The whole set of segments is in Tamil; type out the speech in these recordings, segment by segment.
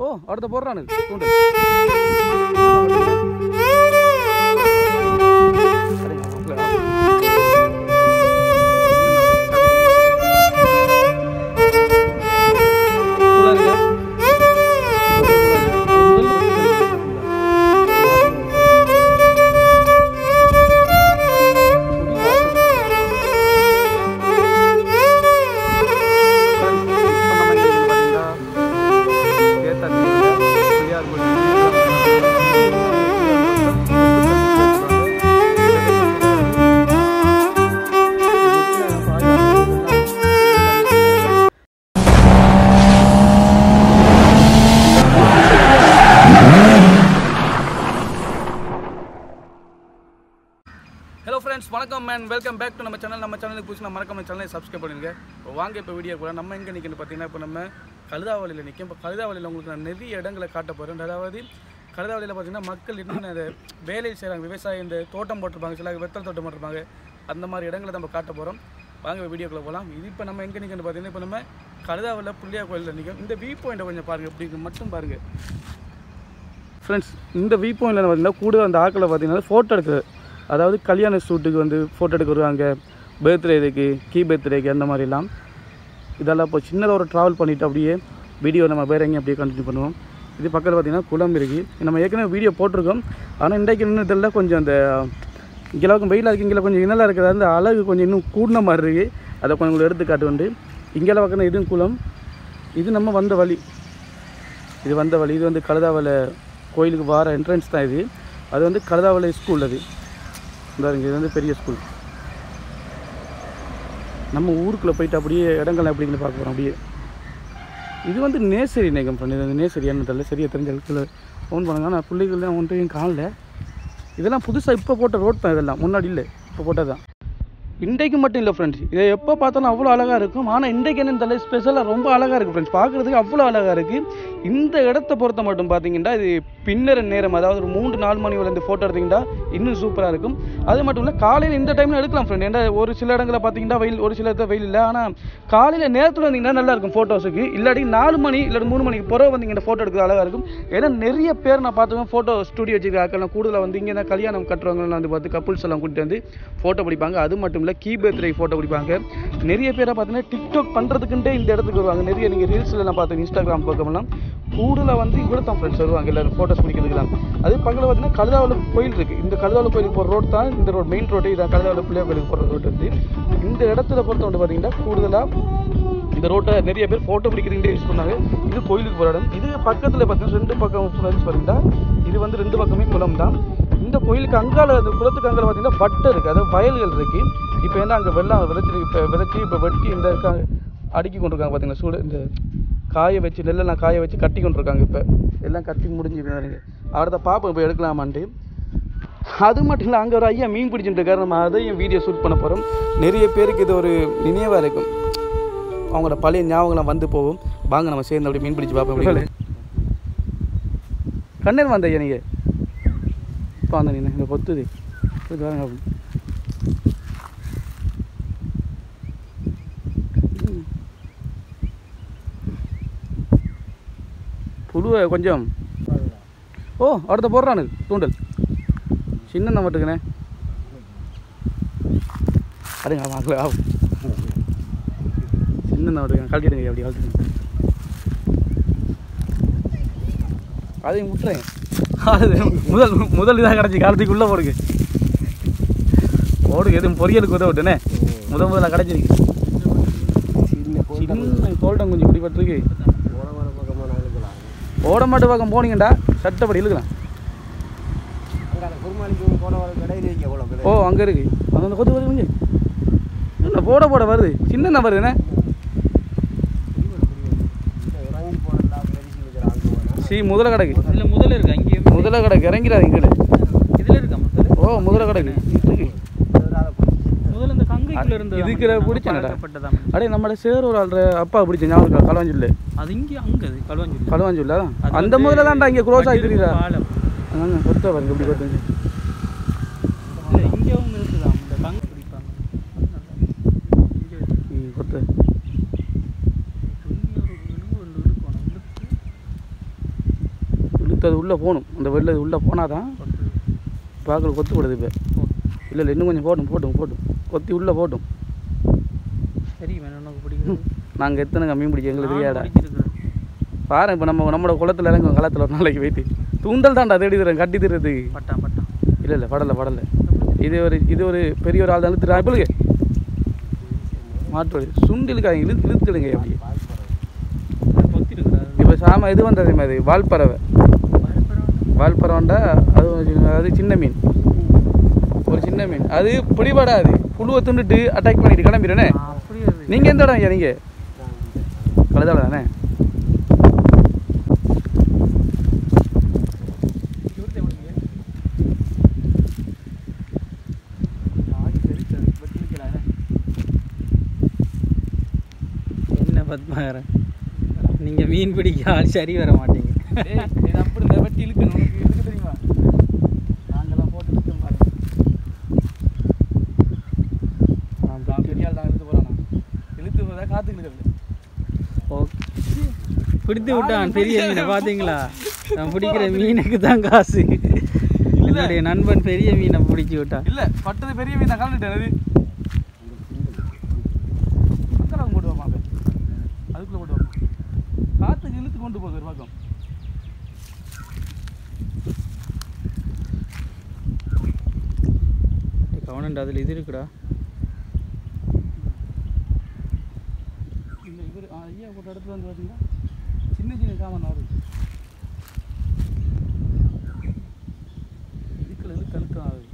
ஓ அடுத்த போடுறானு தூண்டல் ஹலோ ஃப்ரெண்ட்ஸ் வணக்கம் மேன் வெல்கம் பேக் டு நம்ம சேனலுக்கு புதுசு மறக்காம சேனலை சப்ஸ்கிரைப் பண்ணுங்க. வாங்க இப்போ வீடியோ கூட நம்ம எங்கே நிற்கணும் பார்த்தீங்கன்னா இப்போ நம்ம கழுதாவளியில் நிற்கும். இப்போ கழுதாவளியில் உங்களுக்கு நான் நிறைய இடங்களை காட்ட போகிறேன். அதாவது கழுதாவளியில் பார்த்தீங்கன்னா மக்கள் என்னென்ன அதை வேலையை செய்கிறாங்க, விவசாயம் இந்த தோட்டம் போட்டிருப்பாங்க, சில வெத்தல் தோட்டம் போட்டிருப்பாங்க, அந்த மாதிரி இடங்களை நம்ம காட்ட போகிறோம். வாங்க வீடியோக்குள்ளே போகலாம். இது இப்போ நம்ம எங்கே நிற்கணும் பார்த்தீங்கன்னா இப்போ நம்ம கழுதாவளியில் பிள்ளையார் கோயிலில் நிற்கும். இந்த வியூ பாயிண்ட்டை கொஞ்சம் பாருங்கள், எப்படி மட்டும் பாருங்கள் ஃப்ரெண்ட்ஸ். இந்த வியூ பாயிண்டில் பார்த்தீங்கன்னா கூட அந்த ஆக்களை பார்த்தீங்கன்னா ஃபோட்டோ எடுக்குது. அதாவது கல்யாண ஷூட்டுக்கு வந்து ஃபோட்டோ எடுக்க வருவாங்க, பர்த்டேக்கு, பர்த்டேக்கு அந்த மாதிரிலாம். இதெல்லாம் இப்போ சின்னதாக ஒரு ட்ராவல் பண்ணிவிட்டு அப்படியே வீடியோ நம்ம வேறு எங்கேயும் அப்படியே கண்டினியூ பண்ணுவோம். இது பக்கத்தில் பார்த்திங்கன்னா குளம் இருக்குது. நம்ம ஏற்கனவே வீடியோ போட்டிருக்கோம். ஆனால் இன்றைக்கு இன்னதில் கொஞ்சம் அந்த இங்கெல்லாம் வெயிலாக இருக்குது, இங்கே கொஞ்சம் இன்னலாக இருக்குது. அந்த அழகு கொஞ்சம் இன்னும் கூடின மாதிரி இருக்குது. அதை கொஞ்சம் உங்களுக்கு எடுத்துக்காட்டு வந்து இங்கெல்லாம் பார்க்கணும். இதுவும் குளம். இது நம்ம வந்த வழி, இது வந்த வழி. இது வந்து கழுதாவளை கோயிலுக்கு வர என்ட்ரன்ஸ் தான். இது அது வந்து கழுதாவளை ஸ்கூல். அது இந்தாருங்க, இது வந்து பெரிய ஸ்கூல். நம்ம ஊருக்குள்ளே போயிட்டு அப்படியே இடங்கள் எப்படின்னு பார்க்க போகிறோம். அப்படியே இது வந்து நேசரி நேகம் பண்ணி, இது நேசரி என்ன தெரியல, சரியாக தெரிஞ்ச இடத்துல ஃபோன் பண்ணுங்க. நான் பிள்ளைகள்லாம் ஒன்றையும் என் காலில் இதெல்லாம் புதுசாக இப்போ போட்ட ரோட் தான். இதெல்லாம் முன்னாடி இல்லை, இப்போ போட்டது தான். இன்றைக்கு மட்டும் இல்லை ஃப்ரெண்ட்ஸ், இதை எப்போ பார்த்தாலும் அவ்வளோ அழகாக இருக்கும். ஆனால் இன்றைக்கு என்னன்னு தெரியல, ஸ்பெஷலாக ரொம்ப அழகாக இருக்குது ஃப்ரெண்ட்ஸ். பார்க்குறதுக்கு அவ்வளோ அழகாக இருக்குது. இந்த இடத்த பொறுத்த மட்டும் பார்த்தீங்கன்னா இது பின்னர் நேரம், அதாவது ஒரு 3-4 மணி வரைந்து ஃபோட்டோ எடுத்திங்கன்னா இன்னும் சூப்பராக இருக்கும். அது மட்டும் இல்லை, காலையில் இந்த டைமில் எடுக்கலாம் ஃப்ரெண்ட். ஏன்னா ஒரு சில இடங்களில் பார்த்தீங்கன்னா வெயில், ஒரு சில இடத்துல வெயில் இல்லை. ஆனால் காலையில் நேரத்தில் வந்தீங்கன்னா நல்லாயிருக்கும் ஃபோட்டோஸுக்கு. இல்லாட்டி 4 மணி இல்லாட்டி 3 மணிக்கு பிறகு வந்தீங்கன்னா ஃபோட்டோ எடுக்கிறது அழகாக இருக்கும். ஏன்னா நிறைய பேர் நான் பார்த்துவேன் ஃபோட்டோ ஸ்டுடியோ வச்சுருக்காக்கலாம். கூடுதலாக வந்து இங்கே தான் கல்யாணம் கட்டுறவங்கலாம் வந்து பார்த்து கப்புள்ஸ் எல்லாம் கூட்டிட்டு வந்து ஃபோட்டோ பிடிப்பாங்க. அது மட்டும் இல்லை, பர்த்டே ஃபோட்டோ பிடிப்பாங்க. நிறைய பேரை பார்த்தீங்கன்னா டிக்டாக் பண்ணுறதுக்குண்டே இந்த இடத்துக்கு வருவாங்க. நிறைய நீங்கள் ரீல்ஸில் நான் பார்த்தேன், இன்ஸ்டாகிராம் பக்கமெல்லாம் கூடுதலாக வந்து இவ்வளோ தான் ஃப்ரெண்ட்ஸ் வருவாங்க எல்லோரும் ஃபோட்டோஸ் பிடிக்கிறதுக்கலாம். அது பக்கத்தில் பார்த்தீங்கன்னா கழுதாவளை கோயில் இருக்குது. இந்த கழுதாவளை கோயிலுக்கு போகிற ரோட் தான் இந்த ரோட், மெயின் ரோடு. இதான் கழுதாவளை பிள்ளையார் கோயிலுக்கு போகிற ரோட் வந்து. இந்த இடத்துல பொறுத்த வந்து பார்த்தீங்கன்னா கூடுதலாக இந்த ரோட்டை நிறைய பேர் ஃபோட்டோ பிடிக்கிறதுக்கே யூஸ் பண்ணாங்க. இது கோயிலுக்கு போகிற இடம். இது பக்கத்தில் பார்த்தீங்கன்னா 2 பக்கம் ஃப்ரெண்ட்ஸ் பார்த்தீங்கன்னா இது வந்து 2 பக்கமே குளம் தான். இந்த கோயிலுக்கு அங்கால, அந்த குளத்துக்கு அங்கால பார்த்தீங்கன்னா வட்டை இருக்குது, அதாவது வயல்கள் இருக்குது. இப்போ என்ன அங்கே வெள்ளம் விதைச்சி இப்போ வெட்டி இந்த அடுக்கி கொண்டிருக்காங்க பார்த்தீங்கன்னா. சூடு இந்த காய வச்சு, நெல்லெல்லாம் காய வச்சு கட்டி கொண்டிருக்காங்க. இப்போ எல்லாம் கட்டி முடிஞ்சுருக்காங்க. அடுத்த பாப்பா இப்போ எடுக்கலாமான்ட்டு. அது மட்டும் இல்லை, அங்கே ஒரு ஐயா மீன் பிடிச்சிட்டு இருக்காரு. நம்ம அதையும் வீடியோ ஷூட் பண்ண போகிறோம். நிறைய பேருக்கு இது ஒரு நினைவாக இருக்கும், அவங்களோட பழைய ஞாபகம்லாம் வந்து போகும். வாங்க நம்ம சேர்ந்து அப்படி மீன் பிடிச்சி பார்ப்போம். அப்படி கண்ணீர் வந்த ஐயா நீங்கள் இப்போ வந்த நீ இந்த கொத்துது புழுவை கொஞ்சம். ஓ அடுத்த போடுறானு தூண்டல் சின்ன மட்டுக்குண்ணே. அடுங்க வாங்கல ஆகும் சின்ன மட்டுங்க கழட்டிடுங்க. அப்படி கழட்டிடுங்க, அதையும் விட்டுறேன். அது முதல் இதாக கிடச்சி காலத்துக்கு உள்ளே போடுங்க. போடுங்க, எதுவும் பொரியலுக்கு உதவ விட்டுனே. முதல்ல கிடச்சிருக்கு. சின்ன கோல்டம் கொஞ்சம் இப்படிப்பட்டிருக்கு. ஓடமாட்டு பக்கம் போனீங்கண்டா சட்டப்படி இழுக்கலாம். ஓ அங்கே இருக்கு, அந்த கொத்து வருது. இல்லை போட வருது, சின்ன வருது என்ன. முதல கிடக்கு, இல்லை முதல்ல இருக்கு. அங்கே முதல கிடக்கு, இறங்கிறாது இங்கே. இதில் இருக்கா முதல்ல? ஓ முதல கிடக்கு இருக்கு. முதல்ல இந்த கங்கைக்குள்ள இருந்து இதுக்கு பிடிச்சானடா. அடே நம்மளோட சேர் ஒரு ஆள் அப்பா பிடிச்ச ஞாபகம் களுவாஞ்சொல்லு. அது இங்கே அங்கே களுவாஞ்சொல்லு அதான் அந்த முதல்ல தான்டா இங்கே க்ளோஸ் ஆகி தெரியுதா. அதாங்க கொத்த பாருங்க இப்படி கொத்து. இல்லை இங்கேவும் இருக்குதா இந்த கங்கை பிடிப்பாங்க கொத்து. கொத்து அது உள்ளே போகணும். அந்த வெள்ளை உள்ளே போனால் தான் பார்க்கல கொத்து போடுது. இப்போ இல்லை இன்னும் கொஞ்சம் போட்டும் கொத்தி உள்ளே போட்டும். சரி உனக்கு பிடிக்கும். நாங்கள் எத்தனை மீன் பிடிக்க எங்களுக்கு தெரியாடா. பாரு இப்போ நம்மளோட குளத்தில் இறங்கும் காலத்தில் ஒரு நாளைக்கு வைத்து தூண்டல் தான்டா தேடி தரேன் கட்டி தர்றது. பட்டான் இல்லை படலை இது ஒரு பெரிய ஒரு ஆள் தான் இழுத்துறா. இப்பளுக்கு மாட்டு சுண்டு இழுக்காங்க இழுத்துடுங்க. அப்படி இப்போ சாம இது வந்ததே மாதிரி வால்பறவைண்டா அது சின்ன மீன். ஒரு சின்ன மீன் அது பிடிபடாது. புழுவை தின்னுட்டு அட்டாக் பண்ணிட்டு கிளம்பிடுறேனே. நீங்கள் எந்த இடம் ஐயா? நீங்கள் கழுதால தானே? என்ன பத்மாகரன், நீங்கள் மீன் பிடிக்க ஆள் சரி வர மாட்டீங்க. அப்படி இந்த வெட்டி இழுக்கணும். உனக்கு இழுக்க தெரியுமா? நாங்கள்லாம் போட்டு இழுக்க பாருங்க. பெரிய ஆள் தான் இழுத்து போகிறானா? இழுத்து போகிறதா காற்று இழுக்கிறது. ஓகே பிடித்து விட்டான் பெரிய மீனை. பார்த்தீங்களா? நான் பிடிக்கிற மீனுக்கு தான் காசு. என்னுடைய நண்பன் பெரிய மீனை பிடிச்சி விட்டான். இல்லை பட்டது பெரிய மீன் தான் கலந்துட்டேன். அது மக்கள் போட்டு வைப்பான். அதுக்குள்ளே போட்டு வைப்பான். காற்றுக்கு இழுத்து கொண்டு போகுது ஒரு பக்கம். கவனண்டா அதில் இது இருக்குடா. இந்த இவர் ஐயா போட்ட இடத்துல வந்து பார்த்தீங்கன்னா சின்ன சாமான் ஆகுது. இழுக்க ஆகுது.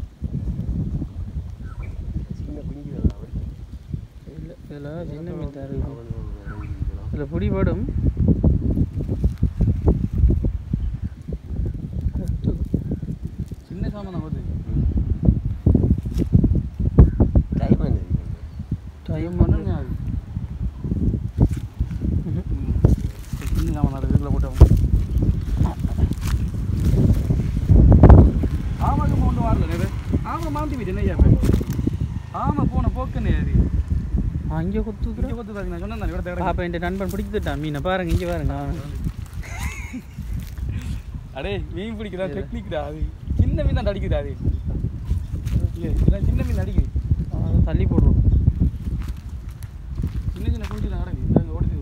இல்லை இதில் சின்ன மீன் தான் இருக்கும். இதில் பிடிபடும். சின்ன சாமான் ஆகுது. டைம் பண்ணு ஆகுது. சின்ன சாமான் ஆகுது. வீட்டில் போட்டு ஆமாம் ஒன்று வாரல நேரு. ஆமாம் மாந்தி போயிட்டு என்ன ஐயா? ஆமாம் போன போக்குன்னு அது அங்கே கொத்து நான் சொன்னேன். பாப்பா என் நண்பன் பிடித்துட்டான் மீனை. பாருங்க இங்கே பாருங்க. அடே மீன் பிடிக்கிறா டெக்னிக்டா. அது சின்ன மீன் தான் அடிக்குது. அது சின்ன மீன் அடிக்குது. அதை தள்ளி போடுறோம். சின்ன குஞ்சு தான் கிடக்கு. ஓடுது.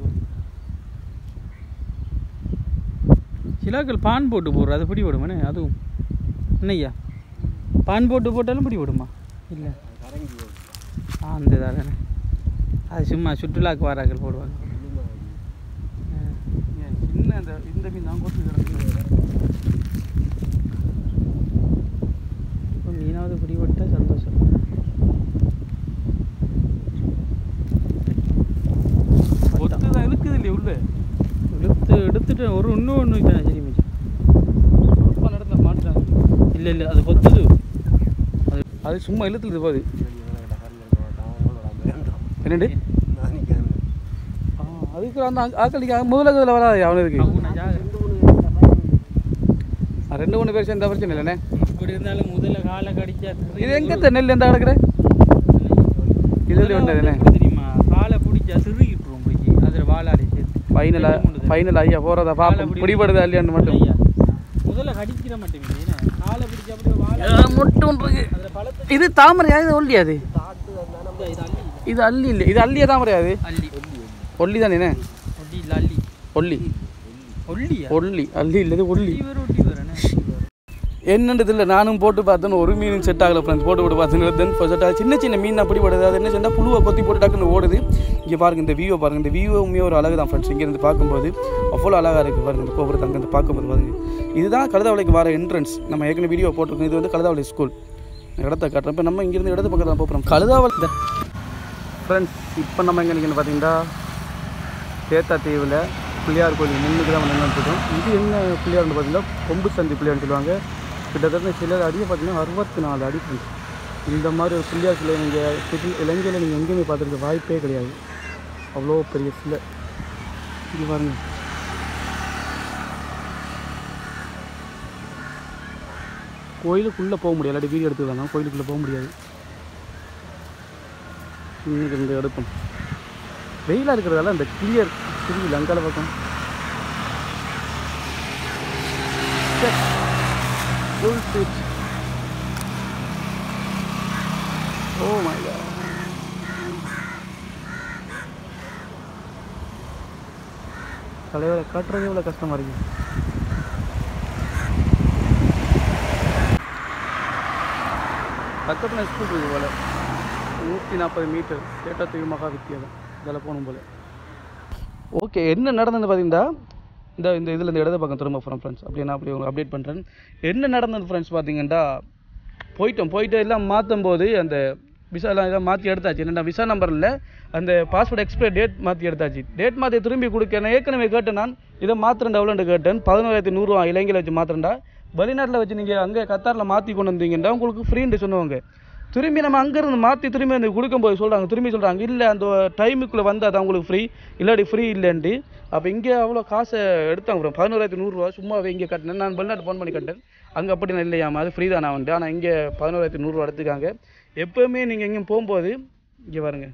சிலாக்கள் பான் போட்டு போடுறோம். அது பிடி விடுமானே. அதுவும் என்னய்யா பான் போட்டு போட்டாலும் பிடி விடுமா? இல்லை அந்த தானே. அது சும்மா சுற்றுலாக்கு வாராக்கள் போடுவாங்க. சின்ன இந்த மீன் தான் கொத்து கிடக்கு. இப்போ மீனாவது பிடிபட்டால் சந்தோஷம். கொத்து தான் இழுக்குது இல்லையா? உள்ள எடுத்துட்டு ஒரு ஒன்று சரி மிச்சம் இடத்துல மாட்டுதான். இல்லை அது கொத்துது. அது சும்மா இழுத்துது போகுது. என்னண்டு அதுக்கு அந்த ஆக்களிக்கு முதல்ல இதில் வராது. அவனுக்கு 2-3 பேர் சேர்ந்த பிரச்சனை இல்லைண்ணே. இப்படி இருந்தாலும் முதல்ல காலை கடிச்சா. இது எங்கே நெல் எந்த கிடக்குற? இதில் ஒன்றுதுண்ணே தெரியுமா? காலை பிடிச்சா சிறுகிட்டுருவோம். பிடிச்சி அதில் வாழாடி சேர்த்து ஃபைனல் ஐயா போகிறதா பார்ப்போம். பிடிபடுதா இல்லையான்னு மட்டும். முதல்ல கடிக்கிற மட்டும் காலை பிடிச்சா அப்படியே மட்டும் இருக்கு. இது தாமரையா? இது ஒல்லியாது? இது அள்ளி இல்லை. இது அள்ளியா தாமரையாது? ஒல்லி தானே. ஒல்லி அள்ளி இல்லை. இது ஒல்லி என்னன்றது இல்லை. நானும் போட்டு பார்த்தேன்னு ஒரு மீன் செட் ஆகலை ஃப்ரெண்ட்ஸ். போட்டு பார்த்தேன்னு செட் ஆகுது. சின்ன மீன் தான் பிடிபடுது. அது என்ன செஞ்சால் புழுவை கொத்தி போட்டு டக்குன்னு ஓடுது. இங்கே பாருங்கள் இந்த வியூவை பாருங்கள். இந்த வியூவுமே ஒரு அழகு தான் ஃப்ரெண்ட்ஸ். இங்கேருந்து பார்க்கும்போது அவ்வளோ அழகாக இருக்குது பாருங்கள். இந்த கோபுரத்தை அங்கேருந்து பார்க்கும்போது பாருங்கள். இதுதான் கழுதாவளைக்கு வர என்ட்ரன்ஸ். நம்ம ஏற்கனவே வீடியோ போட்டிருக்கோம். இது வந்து கழுதாவளை ஸ்கூல். இடத்த காட்டுறோம். இப்போ நம்ம இங்கேருந்து இடத்து பக்கத்தில் போகிறோம். கழுதாவளை ஃப்ரெண்ட்ஸ். இப்போ நம்ம எங்கே நிற்கணும் பார்த்தீங்கன்னா தேத்தா தீவில் பிள்ளையார் கோயில் முன்னுக்கு தான் நின்றுட்டுருக்கோம். இது என்ன பிள்ளையார்னு பார்த்தீங்கன்னா கொம்பு சந்தி பிள்ளையார்னு சொல்லுவாங்க. கிட்டத்தட்ட சிலர் அடியை பார்த்தீங்கன்னா 64 அடி ஃப்ரெண்ட்ஸ். இந்த மாதிரி ஒரு பிள்ளையார் சிலை நீங்கள் இலங்கையில் நீங்கள் எங்கேயுமே பார்த்துருக்க வாய்ப்பே கிடையாது. அவ்வளோ பெரிய சிலை. இது பாருங்கள். கோயிலுக்குள்ளே போக முடியாது. இல்லாட்டி வீடியோ எடுத்துக்கலாம். கோயிலுக்குள்ளே போக முடியாது. இன்னைக்கு இந்த எடுப்போம். வெயிலாக இருக்கிறதால அந்த கிளியர் தெரியல. அங்கால பக்கம் செக் ஃபுல் ஸ்விட்ச். Oh my god. தலைவரை காட்டுறது இவ்வளோ கஷ்டமாக இருக்கு. பக்கத்தில் ஸ்கூல் இருக்குது போல், 140 மீட்டர் சேட்டத்தீவு மகா வித்தியாலயம், இதில் போகணும் போல். ஓகே, என்ன நடந்தது பார்த்தீங்கன்னா, இந்த இதில் இந்த இடத்த பக்கம் திரும்ப போகிறோம் ஃப்ரெண்ட்ஸ். அப்படியே நான் அப்படி உங்களுக்கு அப்டேட் பண்ணுறேன். என்ன நடந்தது ஃப்ரெண்ட்ஸ் பார்த்தீங்கன்னா, போயிட்டு எல்லாம் மாற்றும் போது அந்த விசாலாம் எல்லாம் மாற்றி எடுத்தாச்சு. என்னென்னா விசா நம்பரில் அந்த பாஸ்போர்ட் எக்ஸ்பைரி டேட் மாற்றி எடுத்தாச்சு. டேட் மாற்றி திரும்பி கொடுக்க ஏற்கனவே கேட்டேன். நான் இதை மாத்திரண்டா எவ்வளோண்டு கேட்டேன். 11,100 இலங்கையில் வச்சு மாத்திரண்டா. வெளிநாட்டில் வச்சு நீங்கள் அங்கே கத்தாரில் மாற்றி கொண்டு வந்தீங்கன்னா உங்களுக்கு ஃப்ரீன்னு சொன்னவங்க. திரும்பி நம்ம அங்கேருந்து மாற்றி திரும்பி வந்து கொடுக்கும்போது திரும்பி சொல்கிறாங்க இல்லை அந்த டைமுக்குள்ளே வந்து அது அவங்களுக்கு ஃப்ரீ, இல்லாட்டி ஃப்ரீ இல்லைன்ட்டு. அப்போ இங்கே அவ்வளோ காசை எடுத்தாங்க ப்ரோ. 11,100 சும்மாவே இங்கே கட்டினேன். நான் வெளிநாட்டு ஃபோன் பண்ணி கட்டேன். அங்கே அப்படி நான் இல்லையாமா, அது ஃப்ரீ தான் நான் வந்துட்டு. ஆனால் இங்கே 11,100 எடுத்துக்காங்க. எப்போவுமே நீங்கள் எங்கேயும் போகும்போது இங்கே பாருங்க,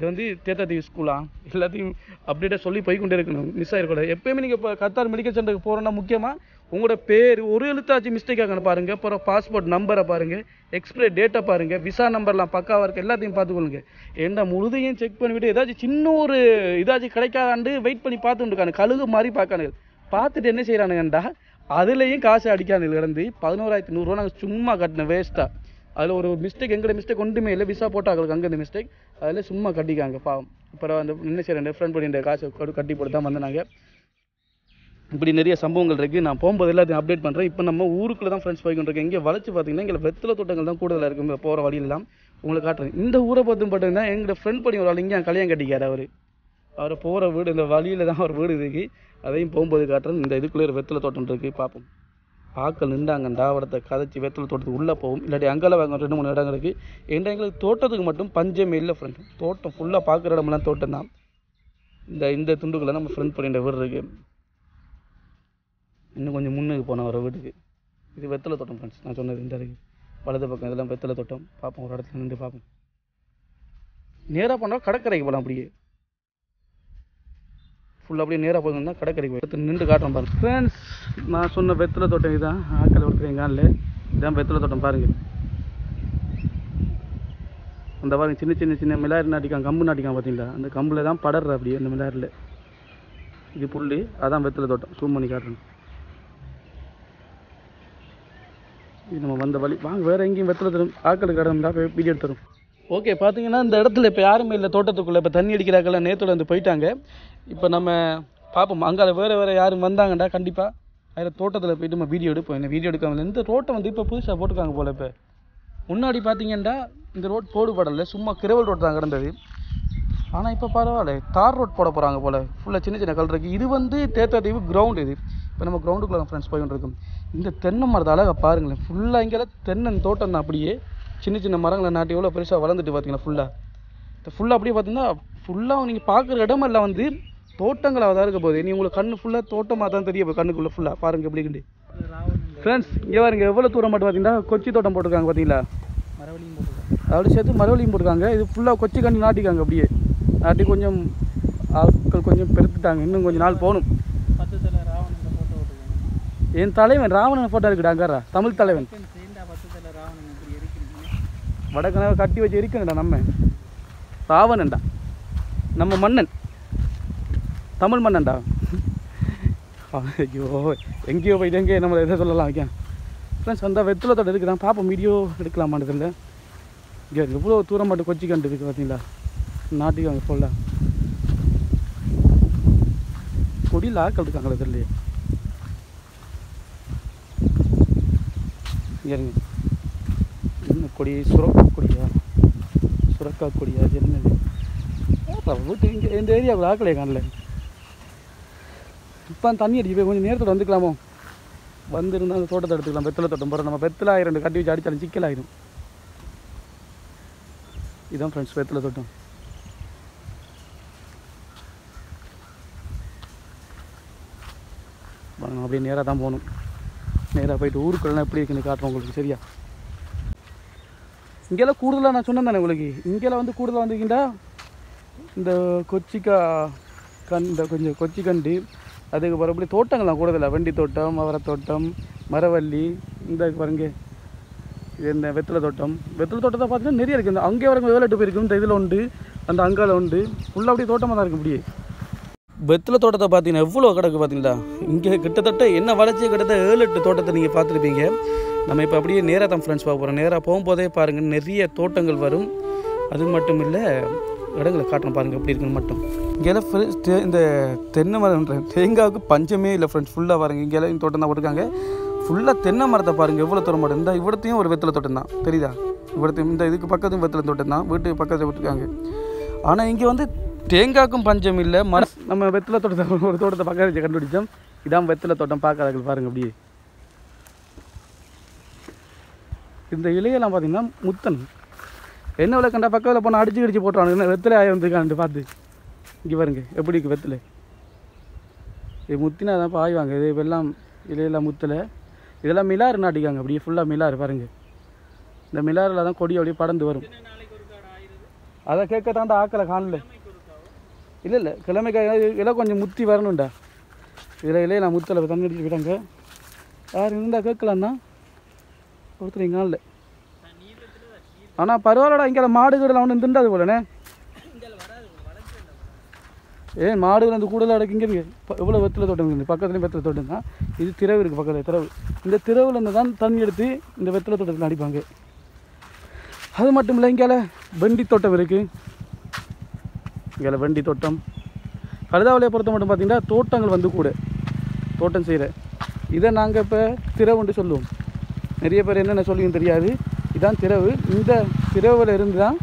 இது தேத்தாத்தீவு ஸ்கூலா எல்லாத்தையும் அப்டேட்டாக சொல்லி போய்கொண்டே இருக்கணும், மிஸ் ஆகிடக்கூடாது. எப்போயுமே நீங்கள் இப்போ கத்தார் மெடிக்கல் சென்டருக்கு போகிறோன்னா முக்கியமாக உங்களோட பேர் ஒரு எழுத்தாச்சு மிஸ்டேக் ஆகணும் பாருங்கள். அப்புறம் பாஸ்போர்ட் நம்பரை பாருங்கள், எக்ஸ்பைரி டேட்டை பாருங்கள், விசா நம்பர்லாம் பக்காவாக இருக்குது, எல்லாத்தையும் பார்த்துக்கொள்ளுங்க. ஏன்னா முழுதையும் செக் பண்ணிவிட்டு ஏதாச்சும் சின்ன ஒரு இதாச்சும் கிடைக்காதாண்டு வெயிட் பண்ணி பார்த்துட்டு இருக்கானு, கழுகு மாதிரி பார்க்கானுங்க. பார்த்துட்டு என்ன செய்கிறானுங்கண்டா அதுலேயும் காசு அடிக்கானுங்க. கிடந்து 11,100 நாங்கள் சும்மா கட்டினேன் வேஸ்ட்டாக. அதில் ஒரு மிஸ்டேக், எங்களோட மிஸ்டேக் ஒன்றுமே இல்லை. விசா போட்டாங்களுக்கு அங்கே இந்த மிஸ்டேக், அதில் சும்மா கட்டிக்காங்க பாவம். அப்புறம் அந்த என்ன செய்கிறேன் ஃப்ரெண்ட் பண்ணிட்டு காசு கட்டி போட்டு தான் வந்தாங்க. இப்படி நிறைய சம்பவங்கள் இருக்குது. நான் போகும்போது எல்லாத்தையும் அப்டேட் பண்ணுறேன். இப்போ நம்ம ஊருக்குள்ளே தான் ஃப்ரெண்ட்ஸ் போய்கிட்டு இங்கே வளைச்சு பார்த்தீங்கன்னா இங்கே வெத்தலை தோட்டங்கள் தான் கூடுதலாக இருக்குது போகிற வழியிலாம். உங்களுக்கு காட்டுறேன். இந்த ஊரை பார்த்து பார்த்தீங்கன்னா எங்களோட ஃப்ரெண்ட் பண்ணி ஒரு ஆள் இங்கே கல்யாணம் கட்டிக்கார். அவரை போகிற வீடு இந்த வழியில் தான் அவர் வீடு இருக்குது. அதையும் போகும்போது காட்டுறேன். இந்த இதுக்குள்ளே வெத்தலை தோட்டம் இருக்குது பார்ப்போம். ஆக்கள் நின்றாங்க தாவரத்தை கதைச்சி வெத்தலை தோட்டத்துக்கு உள்ளே போகும், இல்லாட்டி அங்கெல்லாம் வாங்க 2-3 இடம் இருக்குது. ஏன்னா எங்களுக்கு தோட்டத்துக்கு மட்டும் பஞ்சமே இல்லை ஃப்ரெண்ட். தோட்டம் ஃபுல்லாக பார்க்குற இடமெல்லாம் தோட்டம் தான். இந்த துண்டுக்குள்ளே நம்ம ஃப்ரெண்ட் பண்ணிட்ட வீடு இருக்குது. இன்னும் கொஞ்சம் முன்னுக்கு போனோம் ஒரு வீட்டுக்கு. இது வெத்தலை தோட்டம் ஃப்ரெண்ட்ஸ். நான் சொன்னது இந்த இருக்குது வலது பக்கம், இதெல்லாம் வெத்தலை தோட்டம். பார்ப்போம், ஒரு இடத்துல நின்று பார்ப்போம். நேராக போனால் கடற்கரைக்கு போகலாம். அப்படியே ஃபுல்லாக அப்படியே நேராக போகணும்னா கடற்கரைக்கு எடுத்து நின்று காட்டுறோம் பாருங்க ஃப்ரெண்ட்ஸ். நான் சொன்ன வெத்தலை தோட்டம் இதுதான். ஆக்கள் ஒருத்தர் காலில் இதுதான் வெத்தலை தோட்டம் பாருங்கள். அந்த பாருங்க சின்ன மிளாரி நாட்டிக்கான், கம்பு நாட்டிக்கான் பார்த்தீங்களா, அந்த கம்பில் தான் படர்ற அப்படியே அந்த மிளாரில். இது புல், அதான் வெத்தலை தோட்டம். சூம் பண்ணி காட்டுறேன். இது நம்ம வந்த வழி. வாங்க வேறு எங்கேயும் வெத்தலை தரும் ஆக்களுக்கு கடந்தா வீடியோ எடுத்துரும். ஓகே, பார்த்தீங்கன்னா இந்த இடத்துல இப்போ யாருமே இல்லை தோட்டத்துக்குள்ளே. இப்போ தண்ணி அடிக்கிறாக்கெல்லாம் நேற்றோட வந்து போயிட்டாங்க. இப்போ நம்ம பார்ப்போம். அங்கே வேறு யாரும் வந்தாங்கண்டா கண்டிப்பாக அதில் தோட்டத்தில் போய்ட்டு நம்ம வீடியோ எடுப்போம். இந்த வீடியோ எடுக்காமல் இந்த ரோட்டை இப்போ புதுசாக போட்டுருக்காங்க போல். இப்போ முன்னாடி பார்த்தீங்கன்னா இந்த ரோட் போடுபடலை, சும்மா கிரவல் ரோட் தான் கிடந்தது. ஆனால் இப்போ பரவாயில்ல, தார் ரோட் போட போகிறாங்க போல். ஃபுல்லாக சின்ன கல் இருக்குது. இது தேத்தாத்தீவு கிரவுண்டு. இது இப்போ நம்ம கிரவுண்டுக்குள்ளே தான் ஃப்ரெண்ட்ஸ் போய்கிட்டு இருக்கோம். இந்த தென்னை மரத்தை அழகாக பாருங்களேன். ஃபுல்லாக இங்கெல்லாம் தென்னை தோட்டம் தான். அப்படியே சின்ன மரங்களை நாட்டி எவ்வளோ பெருசாக வளர்ந்துட்டு பார்த்தீங்கன்னா ஃபுல்லாக அப்படியே பார்த்தீங்கன்னா ஃபுல்லாக நீங்கள் பார்க்குற இடமெல்லாம் தோட்டங்களாக தான் இருக்க போகுது. நீ உங்களுக்கு கண்ணு ஃபுல்லாக தோட்டமாக தான் தெரியும். கண்ணுக்குள்ளே ஃபுல்லாக பாருங்கள் எப்படி இருக்குது ஃப்ரெண்ட்ஸ். இங்கே பாருங்க எவ்வளோ தூரம் மட்டும் பார்த்தீங்கன்னா கொச்சி தோட்டம் போட்டிருக்காங்க பார்த்தீங்களா. மரவழியும் போட்டுருக்காங்க, அப்படி சேர்த்து மரவழியும் போட்டிருக்காங்க. இது ஃபுல்லாக கொச்சி கண்ணு நாட்டிக்காங்க. அப்படியே நாட்டி கொஞ்சம் ஆட்கள் கொஞ்சம் பெருத்துட்டாங்க. இன்னும் கொஞ்சம் நாள் போகணும். 10 தலை ராவணன் ஃபோட்டோ போட்டுருக்காங்க. என் தலைவன் ராவணன் ஃபோட்டோ இருக்குடாங்காரா, தமிழ் தலைவன். 10 தலை ராவணன் இப்படி இருக்கிறீங்க. வடக்கனவை கட்டி வச்சு இருக்கணும்டா. நம்ம ராவணன்டா, நம்ம மன்னன், தமிழ் மன்னன்டா. ஐயோ எங்கேயோ போயிட்டு எங்கேயோ நம்மளை எதை சொல்லலாம் வைக்கேன் ஃப்ரெண்ட்ஸ். அந்த வெத்தலை தோட்டம் இருக்குது தான் பார்ப்போம். வீடியோ எடுக்கலாமான்றதில்ல. இங்கே எவ்வளோ தூரம் மட்டும் கொச்சி கண்டு இருக்குது பார்த்தீங்களா. நாட்டுக்கு அங்கே ஃபுல்லாக கொடியில் ஆக்கள் இருக்காங்களே தெரியலையே. இங்கே இருங்க, என்ன கொடி, சுரக்கா கொடியா, சுரக்கா கொடியா, அது என்னது வீட்டு இங்கே இந்த ஏரியாவில் ஆக்கலையே காணல. இப்போ தண்ணி அடிச்சு போய் கொஞ்சம் நேரத்தோட வந்துக்கலாமோ. வந்துருந்தால் அந்த தோட்டத்தை எடுத்துக்கலாம். வெத்தலை தோட்டம் போகிறோம். நம்ம வெத்தலை 2 கட்டி வச்சு அடித்தாலும் சிக்கலாயிடும். இதுதான் ஃப்ரெண்ட்ஸ் வெத்தலை தோட்டம். வாங்க அப்படியே நேராக தான் போகணும். நேராக போயிட்டு ஊருக்குள்ளலாம் எப்படி இருக்குன்னு காட்டுறோம் உங்களுக்கு. சரியா, இங்கெல்லாம் கூடுதலாக நான் சொன்னேன் தானே உங்களுக்கு. இங்கெல்லாம் கூடுதலாக வந்துக்கிட்டா இந்த இந்த கொஞ்சம் கொச்சி கண்டு அதுக்கு பிறகு தோட்டங்கள்லாம் கூடுதலாக வெண்டி தோட்டம், அவரை தோட்டம், மரவள்ளி, இந்த பாருங்க இது இந்த வெத்தலை தோட்டத்தை பார்த்தீங்கன்னா நிறைய இருக்குது. இந்த அங்கே வரங்க வேலைட்டு போயிருக்கும். இந்த இதில் உண்டு, அந்த அங்கால உண்டு, ஃபுல்லாக அப்படியே தோட்டமாக தான் இருக்கும். அப்படியே வெத்தலை தோட்டத்தை பார்த்தீங்கன்னா எவ்வளோ கிடக்கு பார்த்தீங்களா. இங்கே கிட்டத்தட்ட என்ன வளர்ச்சியை கிட்டத்தட்ட 7-8 தோட்டத்தை நீங்கள் பார்த்துருப்பீங்க. நம்ம இப்போ அப்படியே நேராக தான் ஃப்ரெண்ட்ஸ் பார்க்க போகிறோம். நேராக போகும்போதே பாருங்கள் நிறைய தோட்டங்கள் வரும். அது மட்டும் இல்லை, இடங்களை காட்டுறோம் பாருங்கள் எப்படி இருக்குன்னு மட்டும். இங்கெல்லாம் இந்த தென்னை மரம் தேங்காவுக்கு பஞ்சமே இல்லை ஃப்ரெண்ட்ஸ். ஃபுல்லாக பாருங்கள் இங்கெல்லாம் இந்த தோட்டம் தான் போட்டிருக்காங்க. ஃபுல்லாக தென்னை மரத்தை பாருங்கள் எவ்வளோ தூரம் மாட்டோம். இந்த இவ்வளோத்தையும் ஒரு வெத்தலை தோட்டம் தான் தெரியுதா. இவ்வளோத்தையும் இந்த இதுக்கு பக்கத்தும் வெத்தலை தோட்டம் தான், வீட்டுக்கு பக்கத்தில் விட்டுருக்காங்க. ஆனால் இங்கே வந்து தேங்காய்க்கும் பஞ்சம் இல்லை. நம்ம வெத்தலை தோட்டத்தை ஒரு தோட்டத்தை பக்கத்தில் கண்டுபிடிச்சோம். இதான் வெத்தலை தோட்டம். பார்க்காதீர்கள் பாருங்கள் அப்படியே. இந்த இலையெல்லாம் பார்த்தீங்கன்னா முத்தன் என்ன விலை கண்டா பக்கத்தில் போனால் அடிச்சு போட்டுருவாங்க. வெத்தலை ஆய வந்துருக்கான்ட்டு பார்த்து இங்கே பாருங்க எப்படி இருக்குது வெத்தலை. இது முத்தினா தான் இப்போ ஆய்வாங்க. இது வெள்ளம் இலையெல்லாம் முத்தலை. இதெல்லாம் மிலாறு நாட்டிக்காங்க. அப்படியே ஃபுல்லாக மிலாறு பாருங்கள். இந்த மிலாறில் தான் கொடி அப்படியே படந்து வரும். அதை கேட்க தாண்டா ஆக்கலை காணல. இல்லை கிழமைக்காய் இதெல்லாம் கொஞ்சம் முத்தி வரணும்டா. இதில் இலையெல்லாம் முத்தலை தண்ணி அடிச்சு போயிட்டாங்க. யார் இருந்தால் கேட்கலாம் தான் ஒருத்தர் இங்கே காணல. ஆனால் பரவாயில்லடா. இங்கே மாடுகள் ஒன்று திண்டாது போலண்ணே. ஏன் மாடுகள் அந்த கூடுதல் அடக்கு இங்கே இருக்குது. எவ்வளோ வெத்தலை தோட்டம் இருக்குது. பக்கத்துலேயும் வெத்தலை தோட்டம் தான். இது திரவு இருக்குது பக்கத்தில். திரவு இந்த திரவுலேருந்து தான் தண்ணி எடுத்து இந்த வெத்தலை தோட்டத்தில் அடிப்பாங்க. அது மட்டும் இல்லை, இங்கே வெண்டி தோட்டம் இருக்குது. இங்கே வெண்டி தோட்டம். கழுதாவளியை பொறுத்த மட்டும் பார்த்திங்கன்னா தோட்டங்கள் வந்து கூட தோட்டம் செய்கிற இதை நாங்கள் இப்போ திரவுன்ட்டு சொல்லுவோம். நிறைய பேர் என்னென்ன சொல்லியும் தெரியாது. இதான் திரவு. இந்த திரவில் இருந்து தான்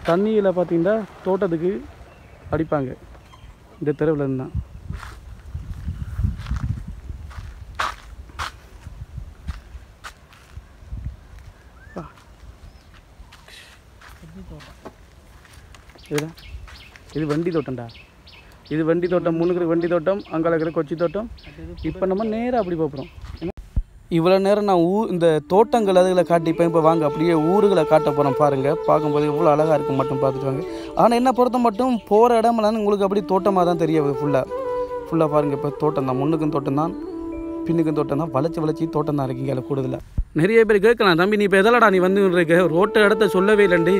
தண்ணியில் பார்த்திங்கன்னா தோட்டத்துக்கு அடிப்பாங்க. இந்த திரவில் இருந்து தான். இது வண்டி தோட்டம்டா. இது வண்டி தோட்டம். முன்னுக்கு வண்டி தோட்டம், அங்கே இருக்கிற கொச்சி தோட்டம். இப்போ நம்ம நேராக அப்படி போகிறோம். இவ்வளோ நேரம் நான் இந்த தோட்டங்கள் அதுகளை காட்டிப்பேன். இப்போ வாங்க அப்படியே ஊர்களை காட்ட போகிறோம். பாருங்கள், பார்க்கும்போது எவ்வளோ அழகாக இருக்கும் மட்டும் பார்த்துட்டு வாங்க. ஆனால் என்ன பொறுத்த மட்டும் போகிற இடமெல்லாம் உங்களுக்கு அப்படி தோட்டமாக தான் தெரியாது. ஃபுல்லாக பாருங்கள். இப்போ தோட்டம் தான். முன்னுக்கும் தோட்டம் தான், பின்னுக்கும் தோட்டம் தான். வளைச்சி தோட்டம் தான் இருக்குங்க. அதில் கூடுதலாக நிறைய பேர் கேட்கலாம், தம்பி நீ இப்போ எதலடா நீ வந்து இருக்க ரோட்டு இடத்த சொல்லவே இல்லைண்டி.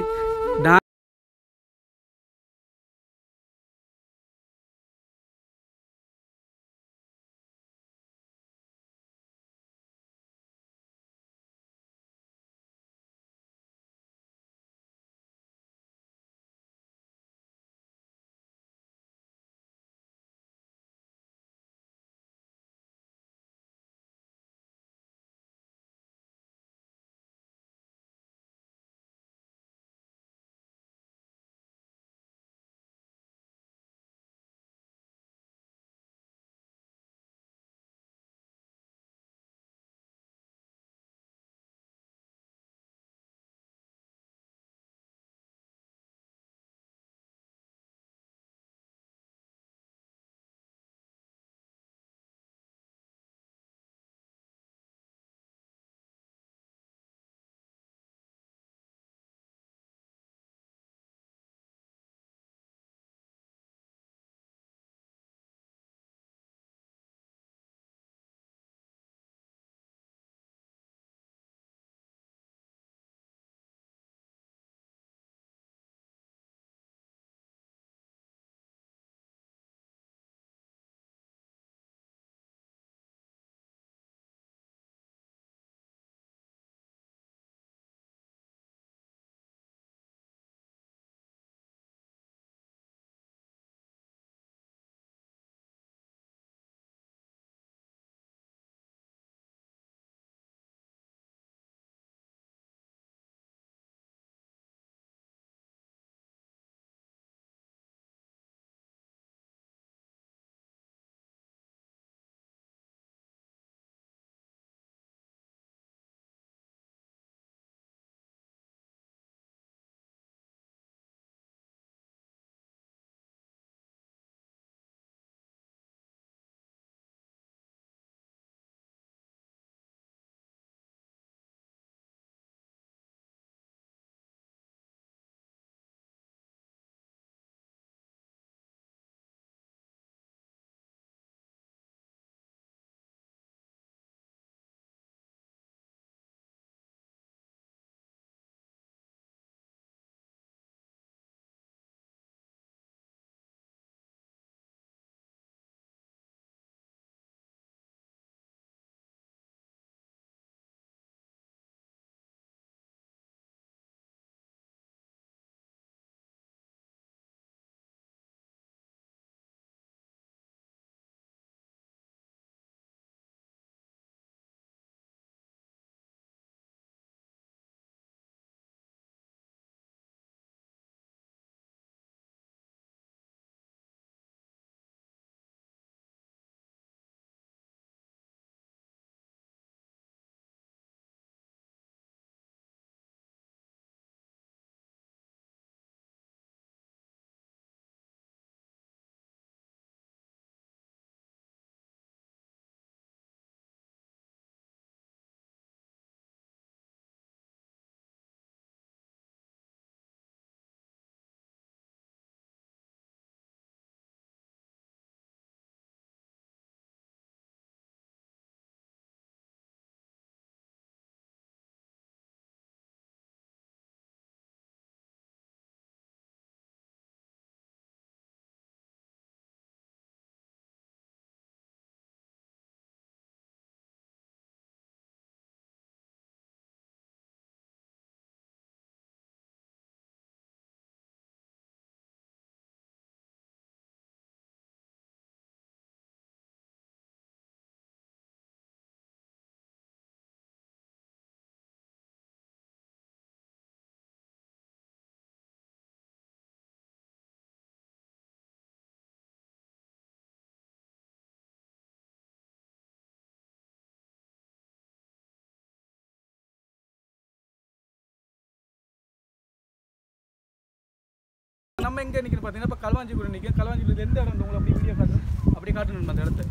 நம்ம எங்கே நிற்கணும் பார்த்தீங்கன்னா இப்போ களுவாஞ்சிக்குடி நிற்கும். களுவாஞ்சிக்குடி எந்த இடம் உங்களுக்கு அப்படி வீடியோ காட்டணும், அப்படி காட்டணும் அந்த இடத்த.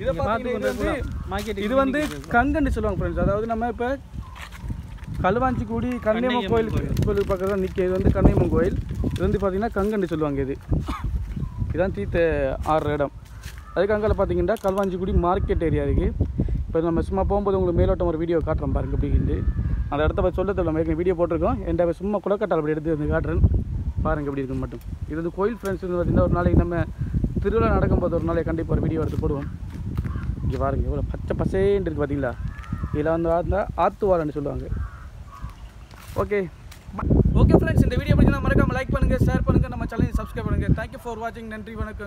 இதை பார்த்தீங்கன்னா இது வந்து கங்கன்னு சொல்லுவாங்க ஃப்ரெண்ட்ஸ். அதாவது நம்ம இப்போ களுவாஞ்சிக்குடி கண்ணியம்மன் கோயிலுக்கு பக்கத்தில் தான் நிற்கும். இது வந்து கண்ணியம்மன் கோயில். இது வந்து பார்த்தீங்கன்னா கங்கன்னு சொல்லுவாங்க. இதுதான் தீர்த்த ஆடுற இடம். அதுக்கு அங்கே பார்த்தீங்கன்னா களுவாஞ்சிக்குடி மார்க்கெட் ஏரியா இருக்குது. இப்போ நம்ம சும்மா போகும்போது உங்களுக்கு மேலோட்டம் ஒரு வீடியோ காட்டுறோம் பாருங்க அப்படின்ட்டு. அந்த இடத்த போய் சொல்ல நம்ம வீடியோ போட்டிருக்கோம். என்கிட்ட சும்மா குளக்கட்டால் அப்படி எடுத்து வந்து காட்டுறேன் பாருங்கள் எப்படி இருக்குன்னு மட்டும். இது வந்து கோயில் ஃப்ரெண்ட்ஸ் பார்த்தீங்கன்னா ஒரு நாளைக்கு நம்ம திருவிழா நடக்கும்போது ஒரு நாளைக்கு கண்டிப்பாக ஒரு வீடியோ எடுத்து போடுவோம். இங்கே பாருங்கள் எவ்வளோ பச்சை பசேன்னு இருக்குது பார்த்தீங்களா. இதில் வந்து ஆத்துவாரன்னு சொல்லுவாங்க. ஓகே ஃப்ரெண்ட்ஸ், இந்த வீடியோ பிடிச்சிருந்தா மறக்காம லைக் பண்ணுங்கள், ஷேர் பண்ணுங்கள், நம்ம சேனலை சப்ஸ்கிரைப் பண்ணுங்கள். தேங்க்யூ ஃபார் வாட்சிங். நன்றி, வணக்கம்.